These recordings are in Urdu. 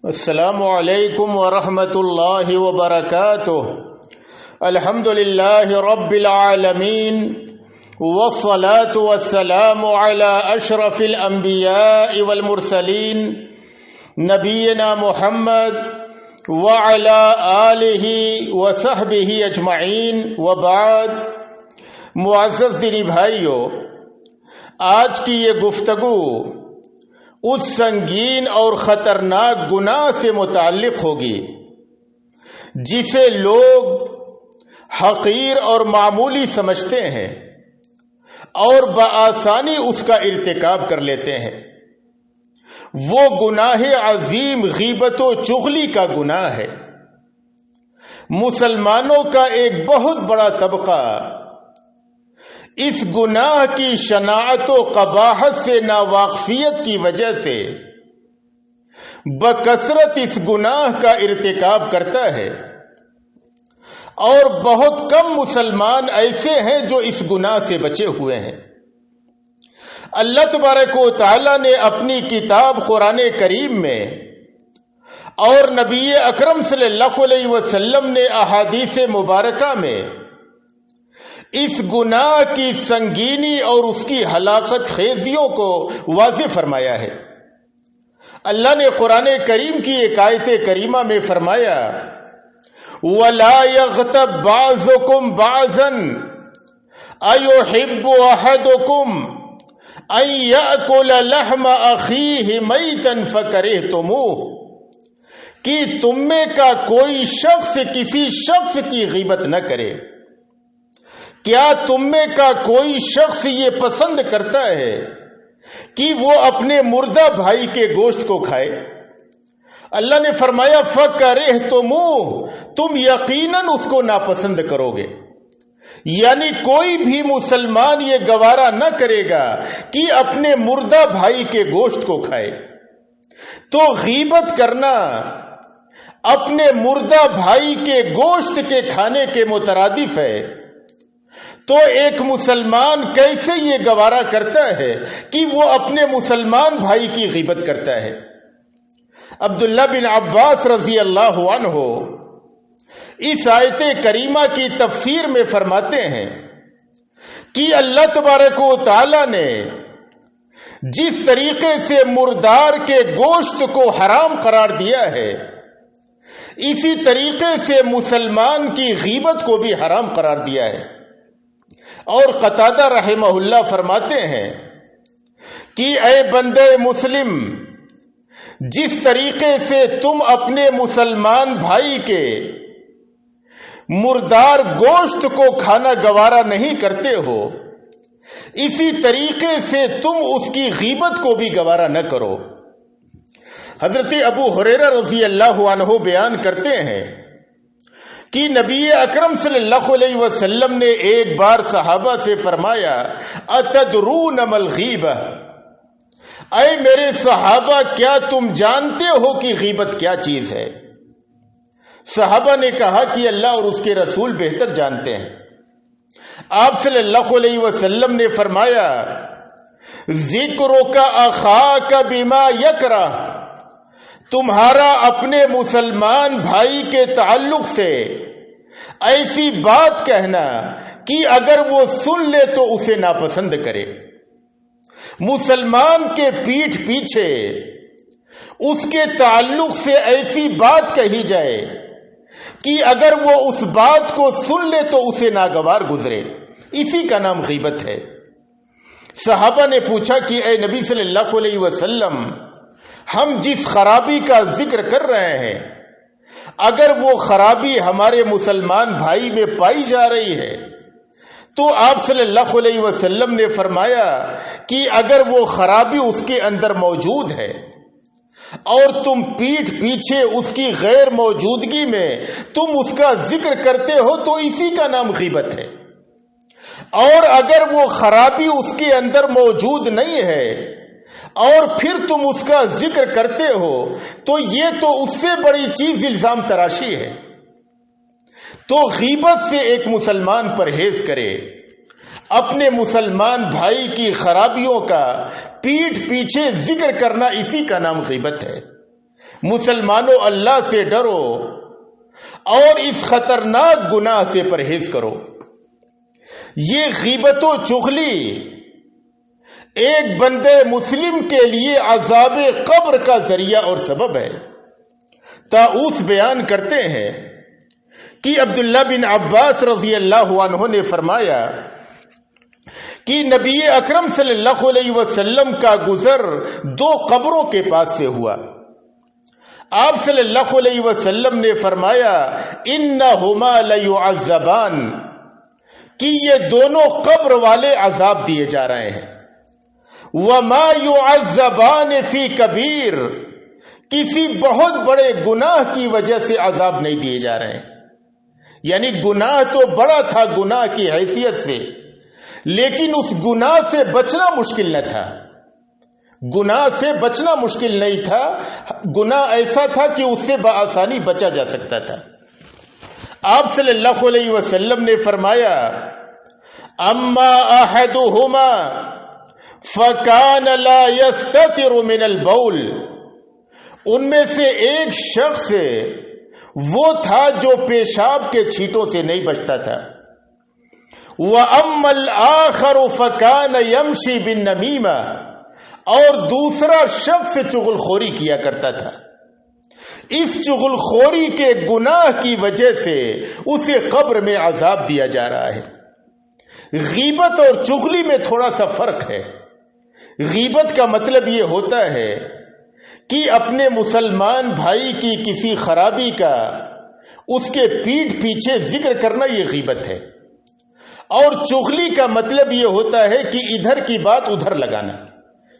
السلام علیکم ورحمۃ اللہ وبرکاتہ۔ الحمد للہ رب العالمین والصلاة والسلام علی اشرف الانبیاء والمرسلین نبینا محمد وعلی آلہ وصحبہ اجمعین وبعد۔ معزز دینی بھائیو، آج کی یہ گفتگو اس سنگین اور خطرناک گناہ سے متعلق ہوگی جسے لوگ حقیر اور معمولی سمجھتے ہیں اور بآسانی اس کا ارتکاب کر لیتے ہیں۔ وہ گناہ عظیم غیبت و چغلی کا گناہ ہے۔ مسلمانوں کا ایک بہت بڑا طبقہ اس گناہ کی شناعت و قباحت سے ناواقفیت کی وجہ سے بکثرت اس گناہ کا ارتکاب کرتا ہے، اور بہت کم مسلمان ایسے ہیں جو اس گناہ سے بچے ہوئے ہیں۔ اللہ تبارک و تعالی نے اپنی کتاب قرآن کریم میں اور نبی اکرم صلی اللہ علیہ وسلم نے احادیث مبارکہ میں اس گناہ کی سنگینی اور اس کی ہلاکت خیزیوں کو واضح فرمایا ہے۔ اللہ نے قرآن کریم کی ایک آیت کریمہ میں فرمایا، وَلَا يَغْتَبْ بَعْضُكُمْ بَعْضًا أَيُحِبُّ أَحَدُكُمْ أَن يَأْكُلَ لَحْمَ أَخِيهِ مَيْتًا فَكَرِهْتُمُوهُ، کہ تم میں کا کوئی شخص کسی شخص کی غیبت نہ کرے۔ کیا تم میں کا کوئی شخص یہ پسند کرتا ہے کہ وہ اپنے مردہ بھائی کے گوشت کو کھائے؟ اللہ نے فرمایا فَكَرِهْتُمُوهُ، تم یقیناً اس کو ناپسند کرو گے۔ یعنی کوئی بھی مسلمان یہ گوارا نہ کرے گا کہ اپنے مردہ بھائی کے گوشت کو کھائے۔ تو غیبت کرنا اپنے مردہ بھائی کے گوشت کے کھانے کے مترادف ہے۔ تو ایک مسلمان کیسے یہ گوارا کرتا ہے کہ وہ اپنے مسلمان بھائی کی غیبت کرتا ہے؟ عبداللہ بن عباس رضی اللہ عنہ اس آیت کریمہ کی تفسیر میں فرماتے ہیں کہ اللہ تبارک و تعالی نے جس طریقے سے مردار کے گوشت کو حرام قرار دیا ہے، اسی طریقے سے مسلمان کی غیبت کو بھی حرام قرار دیا ہے۔ اور قتادہ رحمہ اللہ فرماتے ہیں کہ اے بندے مسلم، جس طریقے سے تم اپنے مسلمان بھائی کے مردار گوشت کو کھانا گوارا نہیں کرتے ہو، اسی طریقے سے تم اس کی غیبت کو بھی گوارا نہ کرو۔ حضرت ابو ہریرہ رضی اللہ عنہ بیان کرتے ہیں کہ نبی اکرم صلی اللہ علیہ وسلم نے ایک بار صحابہ سے فرمایا، اتدرون ما الغیبہ، اے میرے صحابہ کیا تم جانتے ہو کہ غیبت کیا چیز ہے؟ صحابہ نے کہا کہ اللہ اور اس کے رسول بہتر جانتے ہیں۔ آپ صلی اللہ علیہ وسلم نے فرمایا، ذکرک اخاک بما یکرہ، تمہارا اپنے مسلمان بھائی کے تعلق سے ایسی بات کہنا کہ اگر وہ سن لے تو اسے ناپسند کرے۔ مسلمان کے پیٹھ پیچھے اس کے تعلق سے ایسی بات کہی جائے کہ اگر وہ اس بات کو سن لے تو اسے ناگوار گزرے، اسی کا نام غیبت ہے۔ صحابہ نے پوچھا کہ اے نبی صلی اللہ علیہ وسلم، ہم جس خرابی کا ذکر کر رہے ہیں، اگر وہ خرابی ہمارے مسلمان بھائی میں پائی جا رہی ہے تو آپ صلی اللہ علیہ وسلم نے فرمایا کہ اگر وہ خرابی اس کے اندر موجود ہے اور تم پیٹھ پیچھے اس کی غیر موجودگی میں تم اس کا ذکر کرتے ہو تو اسی کا نام غیبت ہے۔ اور اگر وہ خرابی اس کے اندر موجود نہیں ہے اور پھر تم اس کا ذکر کرتے ہو تو یہ تو اس سے بڑی چیز الزام تراشی ہے۔ تو غیبت سے ایک مسلمان پرہیز کرے، اپنے مسلمان بھائی کی خرابیوں کا پیٹھ پیچھے ذکر کرنا، اسی کا نام غیبت ہے۔ مسلمانوں اللہ سے ڈرو اور اس خطرناک گناہ سے پرہیز کرو۔ یہ غیبت و چغلی ایک بندے مسلم کے لیے عذاب قبر کا ذریعہ اور سبب ہے۔ طاؤس بیان کرتے ہیں کہ عبداللہ بن عباس رضی اللہ عنہ نے فرمایا کہ نبی اکرم صلی اللہ علیہ وسلم کا گزر 2 قبروں کے پاس سے ہوا۔ آپ صلی اللہ علیہ وسلم نے فرمایا انہما لیعذبان، کہ یہ دونوں قبر والے عذاب دیے جا رہے ہیں۔ وما يعذبان فی کبیر، کسی بہت بڑے گناہ کی وجہ سے عذاب نہیں دیے جا رہے ہیں۔ یعنی گناہ تو بڑا تھا گناہ کی حیثیت سے، لیکن اس گناہ سے بچنا مشکل نہ تھا۔ گناہ سے بچنا مشکل نہیں تھا، گناہ ایسا تھا کہ اس سے بآسانی بچا جا سکتا تھا۔ آپ صلی اللہ علیہ وسلم نے فرمایا اما احدہما فکان لا یستتر من البول، ان میں سے ایک شخص وہ تھا جو پیشاب کے چھینٹوں سے نہیں بچتا تھا۔ وَأَمَّا الْآخَرُ فَكَانَ يَمْشِي بِالنَّمِيمَةِ، اور دوسرا شخص چغل خوری کیا کرتا تھا۔ اس چغل خوری کے گناہ کی وجہ سے اسے قبر میں عذاب دیا جا رہا ہے۔ غیبت اور چغلی میں تھوڑا سا فرق ہے۔ غیبت کا مطلب یہ ہوتا ہے کہ اپنے مسلمان بھائی کی کسی خرابی کا اس کے پیٹھ پیچھے ذکر کرنا، یہ غیبت ہے۔ اور چغلی کا مطلب یہ ہوتا ہے کہ ادھر کی بات ادھر لگانا۔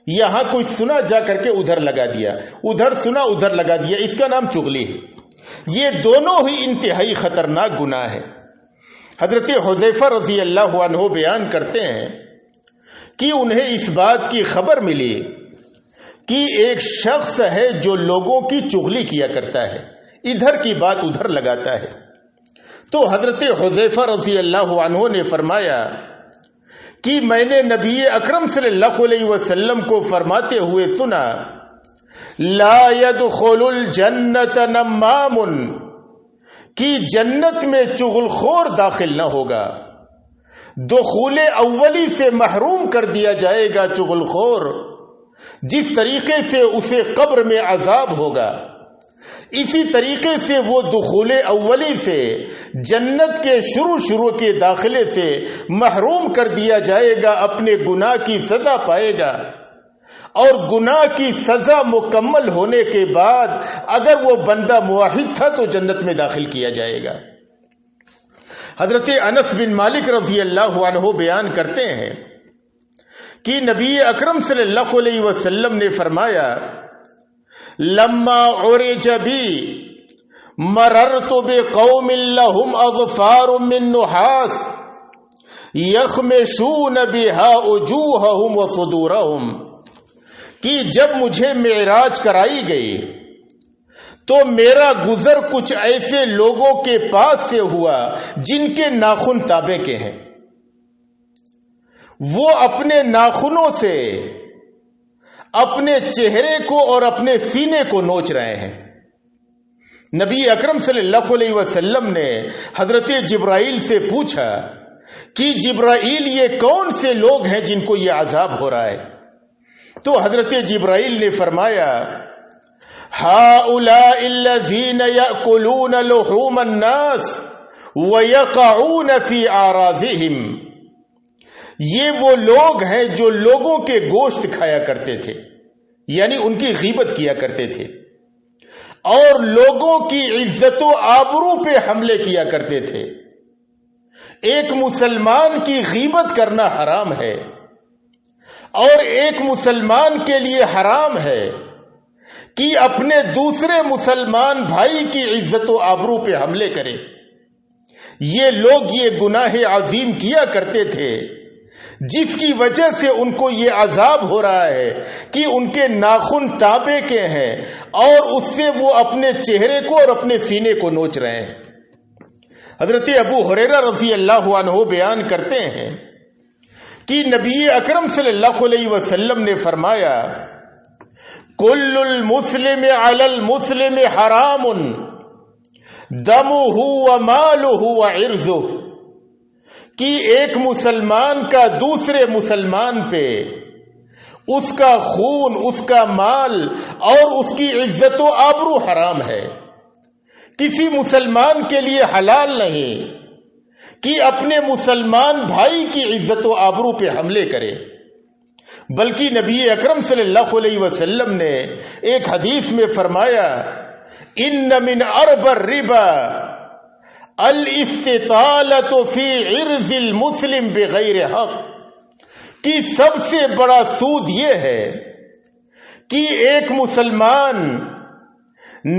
یہاں کوئی سنا جا کر کے ادھر لگا دیا، ادھر سنا ادھر لگا دیا، اس کا نام چغلی ہے۔ یہ دونوں ہی انتہائی خطرناک گناہ ہے۔ حضرت حذیفہ رضی اللہ عنہ بیان کرتے ہیں کہ انہیں اس بات کی خبر ملی کہ ایک شخص ہے جو لوگوں کی چغلی کیا کرتا ہے، ادھر کی بات ادھر لگاتا ہے۔ تو حضرت حذیفہ رضی اللہ عنہ نے فرمایا کہ میں نے نبی اکرم صلی اللہ علیہ وسلم کو فرماتے ہوئے سنا لا يدخل الجنت نمام، کہ جنت میں چغل خور داخل نہ ہوگا۔ دخول اولی سے محروم کر دیا جائے گا چغل خور، جس طریقے سے اسے قبر میں عذاب ہوگا، اسی طریقے سے وہ دخول اولی سے جنت کے شروع کے داخلے سے محروم کر دیا جائے گا، اپنے گناہ کی سزا پائے گا، اور گناہ کی سزا مکمل ہونے کے بعد اگر وہ بندہ موحد تھا تو جنت میں داخل کیا جائے گا۔ حضرت انس بن مالک رضی اللہ عنہ بیان کرتے ہیں کہ نبی اکرم صلی اللہ علیہ وسلم نے فرمایا لما عرج بی مررت بقوم لهم اظفار من نحاس یخمشون بها وجوههم وصدورهم، کہ جب مجھے معراج کرائی گئی تو میرا گزر کچھ ایسے لوگوں کے پاس سے ہوا جن کے ناخن تانبے کے ہیں، وہ اپنے ناخنوں سے اپنے چہرے کو اور اپنے سینے کو نوچ رہے ہیں۔ نبی اکرم صلی اللہ علیہ وسلم نے حضرت جبرائیل سے پوچھا کہ جبرائیل یہ کون سے لوگ ہیں جن کو یہ عذاب ہو رہا ہے؟ تو حضرت جبرائیل نے فرمایا هؤلاء الذين يأكلون لحوم الناس ويقعون في أعراضهم، یہ وہ لوگ ہیں جو لوگوں کے گوشت کھایا کرتے تھے، یعنی ان کی غیبت کیا کرتے تھے، اور لوگوں کی عزت و آبرو پہ حملے کیا کرتے تھے۔ ایک مسلمان کی غیبت کرنا حرام ہے، اور ایک مسلمان کے لیے حرام ہے کہ اپنے دوسرے مسلمان بھائی کی عزت و آبرو پہ حملے کرے۔ یہ لوگ یہ گناہ عظیم کیا کرتے تھے جس کی وجہ سے ان کو یہ عذاب ہو رہا ہے کہ ان کے ناخن تانبے کے ہیں اور اس سے وہ اپنے چہرے کو اور اپنے سینے کو نوچ رہے ہیں۔ حضرت ابو ہریرہ رضی اللہ عنہ بیان کرتے ہیں کہ نبی اکرم صلی اللہ علیہ وسلم نے فرمایا کل المسلم علی المسلم حرام دمہ ومالہ وعرضہ، کہ ایک مسلمان کا دوسرے مسلمان پہ اس کا خون، اس کا مال اور اس کی عزت و آبرو حرام ہے. کسی مسلمان کے لیے حلال نہیں کہ اپنے مسلمان بھائی کی عزت و آبرو پہ حملے کرے، بلکہ نبی اکرم صلی اللہ علیہ وسلم نے ایک حدیث میں فرمایا ان من ارب الربا الاستطالۃ فی عرض المسلم بغیر حق، کہ سب سے بڑا سود یہ ہے کہ ایک مسلمان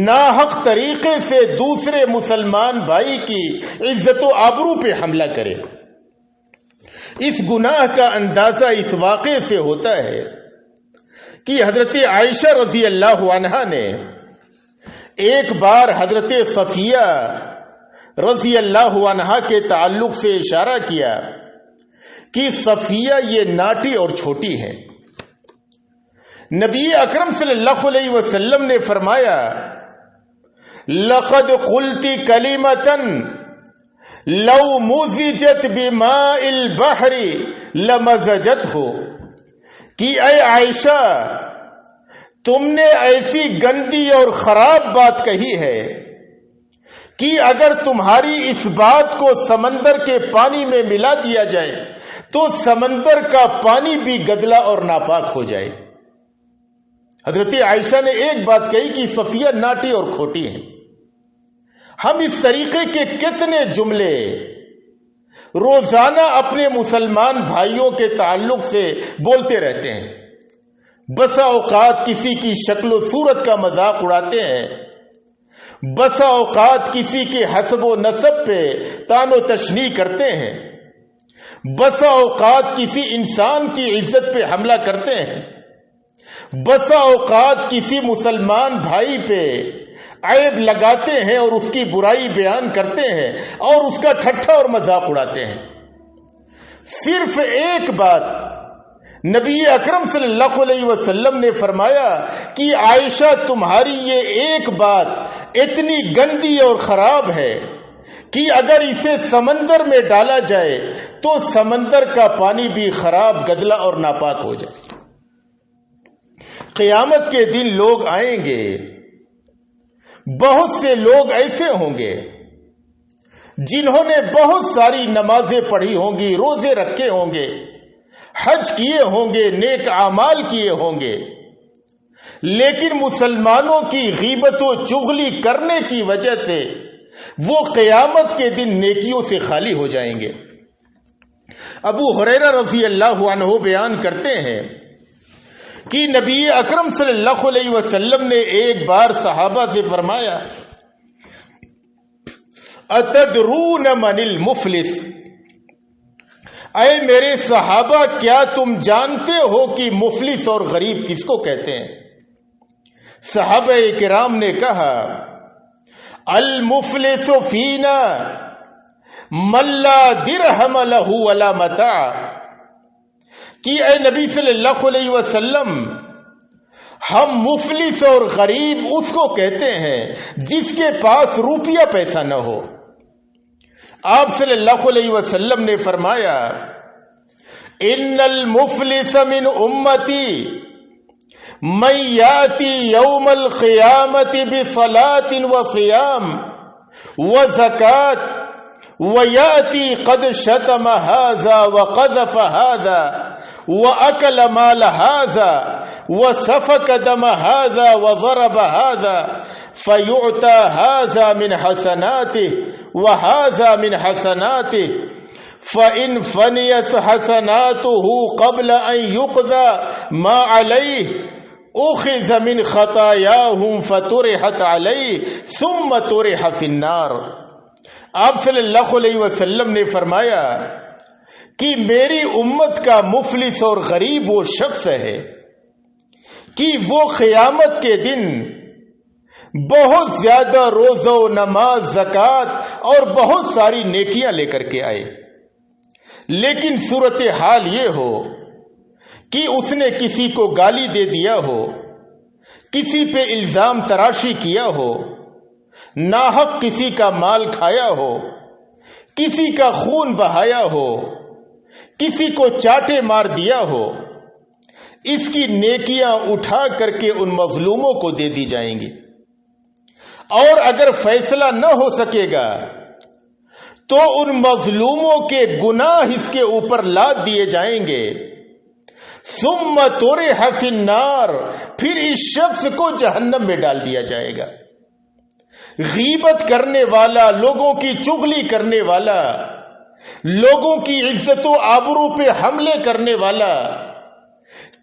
ناحق طریقے سے دوسرے مسلمان بھائی کی عزت و آبرو پہ حملہ کرے. اس گناہ کا اندازہ اس واقعے سے ہوتا ہے کہ حضرت عائشہ رضی اللہ عنہا نے ایک بار حضرت صفیہ رضی اللہ عنہا کے تعلق سے اشارہ کیا کہ صفیہ یہ ناٹی اور چھوٹی ہیں. نبی اکرم صلی اللہ علیہ وسلم نے فرمایا لقد قلت کلمۃ لو مزجت بماء البحر لمزجتہ، کہ اے عائشہ تم نے ایسی گندی اور خراب بات کہی ہے کہ اگر تمہاری اس بات کو سمندر کے پانی میں ملا دیا جائے تو سمندر کا پانی بھی گدلا اور ناپاک ہو جائے. حضرت عائشہ نے ایک بات کہی کہ صفیہ ناٹی اور کھوٹی ہیں. ہم اس طریقے کے کتنے جملے روزانہ اپنے مسلمان بھائیوں کے تعلق سے بولتے رہتے ہیں. بسا اوقات کسی کی شکل و صورت کا مذاق اڑاتے ہیں، بسا اوقات کسی کے حسب و نسب پہ تان و تشنیع کرتے ہیں، بسا اوقات کسی انسان کی عزت پہ حملہ کرتے ہیں، بسا اوقات کسی مسلمان بھائی پہ عیب لگاتے ہیں اور اس کی برائی بیان کرتے ہیں اور اس کا ٹھٹھا اور مذاق اڑاتے ہیں. صرف ایک بات نبی اکرم صلی اللہ علیہ وسلم نے فرمایا کہ عائشہ تمہاری یہ ایک بات اتنی گندی اور خراب ہے کہ اگر اسے سمندر میں ڈالا جائے تو سمندر کا پانی بھی خراب، گدلا اور ناپاک ہو جائے. قیامت کے دن لوگ آئیں گے، بہت سے لوگ ایسے ہوں گے جنہوں نے بہت ساری نمازیں پڑھی ہوں گی، روزے رکھے ہوں گے، حج کیے ہوں گے، نیک اعمال کیے ہوں گے، لیکن مسلمانوں کی غیبت و چغلی کرنے کی وجہ سے وہ قیامت کے دن نیکیوں سے خالی ہو جائیں گے. ابو ہریرہ رضی اللہ عنہ بیان کرتے ہیں کہ نبی اکرم صلی اللہ علیہ وسلم نے ایک بار صحابہ سے فرمایا اتدرون من المفلس، اے میرے صحابہ کیا تم جانتے ہو کہ مفلس اور غریب کس کو کہتے ہیں؟ صحابہ کرام نے کہا المفلس فینا من لا درہم لہ ولا متاع، کہ اے نبی صلی اللہ علیہ وسلم ہم مفلس اور غریب اس کو کہتے ہیں جس کے پاس روپیہ پیسہ نہ ہو. آپ صلی اللہ علیہ وسلم نے فرمایا ان المفلس من امتی من یاتی یوم القیامت بصلاۃ وصیام وزکاۃ ویاتی قد شتم هذا وقذف هذا وأكل مال هذا وسفك دم هذا وضرب هذا فيعطى هذا من حسناته وهذا من حسناته فإن فنيت حسناته قبل أن يقضى ما عليه أخذ من خطاياهم فطرحت عليه ثم طرح في النار. آپ صلی اللہ علیہ وسلم نے فرمایا کہ میری امت کا مفلس اور غریب وہ شخص ہے کہ وہ قیامت کے دن بہت زیادہ روزہ و نماز، زکوٰۃ اور بہت ساری نیکیاں لے کر کے آئے، لیکن صورتحال یہ ہو کہ اس نے کسی کو گالی دے دیا ہو، کسی پہ الزام تراشی کیا ہو، ناحق کسی کا مال کھایا ہو، کسی کا خون بہایا ہو، کسی کو چاٹے مار دیا ہو، اس کی نیکیاں اٹھا کر کے ان مظلوموں کو دے دی جائیں گی۔ اور اگر فیصلہ نہ ہو سکے گا تو ان مظلوموں کے گناہ اس کے اوپر لاد دیے جائیں گے۔ ثم طرح فی النار، پھر اس شخص کو جہنم میں ڈال دیا جائے گا۔ غیبت کرنے والا، لوگوں کی چغلی کرنے والا، لوگوں کی عزت و آبرو پہ حملے کرنے والا،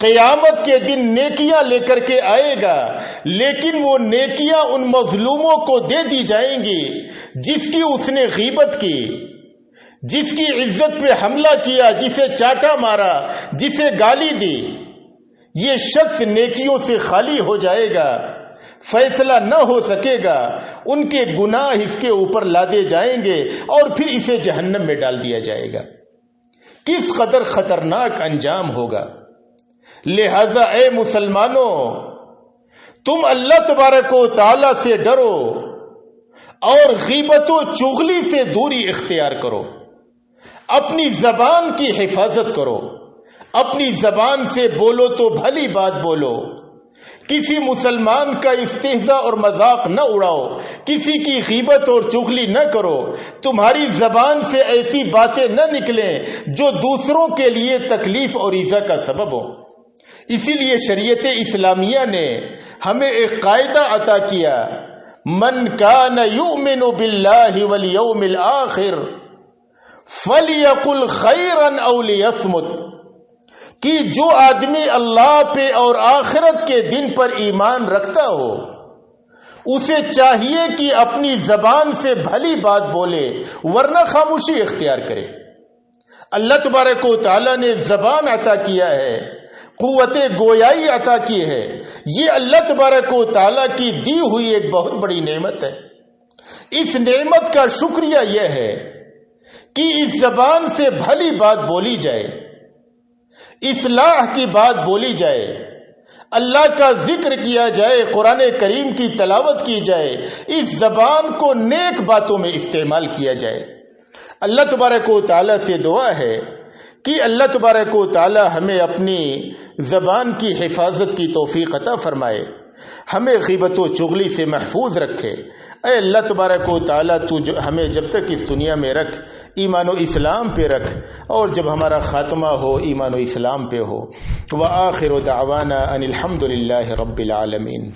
قیامت کے دن نیکیاں لے کر کے آئے گا، لیکن وہ نیکیاں ان مظلوموں کو دے دی جائیں گی جس کی اس نے غیبت کی، جس کی عزت پہ حملہ کیا، جسے چاٹا مارا، جسے گالی دی۔ یہ شخص نیکیوں سے خالی ہو جائے گا، فیصلہ نہ ہو سکے گا، ان کے گناہ اس کے اوپر لادے جائیں گے اور پھر اسے جہنم میں ڈال دیا جائے گا۔ کس قدر خطرناک انجام ہوگا۔ لہذا اے مسلمانوں، تم اللہ تبارک و تعالی سے ڈرو اور غیبت و چغلی سے دوری اختیار کرو، اپنی زبان کی حفاظت کرو، اپنی زبان سے بولو تو بھلی بات بولو، کسی مسلمان کا استہزاء اور مذاق نہ اڑاؤ، کسی کی غیبت اور چغلی نہ کرو، تمہاری زبان سے ایسی باتیں نہ نکلیں جو دوسروں کے لیے تکلیف اور ایذا کا سبب ہو۔ اسی لیے شریعت اسلامیہ نے ہمیں ایک قاعدہ عطا کیا، من کان یؤمن باللہ والیوم الآخر فلیقل خیرا او لیصمت، کہ جو آدمی اللہ پہ اور آخرت کے دن پر ایمان رکھتا ہو اسے چاہیے کہ اپنی زبان سے بھلی بات بولے ورنہ خاموشی اختیار کرے۔ اللہ تبارک و تعالی نے زبان عطا کیا ہے، قوت گویائی عطا کی ہے، یہ اللہ تبارک و تعالی کی دی ہوئی ایک بہت بڑی نعمت ہے۔ اس نعمت کا شکریہ یہ ہے کہ اس زبان سے بھلی بات بولی جائے، اصلاح کی بات بولی جائے، اللہ کا ذکر کیا جائے، قرآن کریم کی تلاوت کی جائے، اس زبان کو نیک باتوں میں استعمال کیا جائے۔ اللہ تبارک و تعالی سے دعا ہے کہ اللہ تبارک و تعالی ہمیں اپنی زبان کی حفاظت کی توفیق عطا فرمائے، ہمیں غیبت و چغلی سے محفوظ رکھے۔ اے اللہ تبارک و تعالیٰ تو ہمیں جب تک اس دنیا میں رکھ، ایمان و اسلام پہ رکھ، اور جب ہمارا خاتمہ ہو ایمان و اسلام پہ ہو۔ وآخر دعوانا ان الحمد للہ رب العالمین۔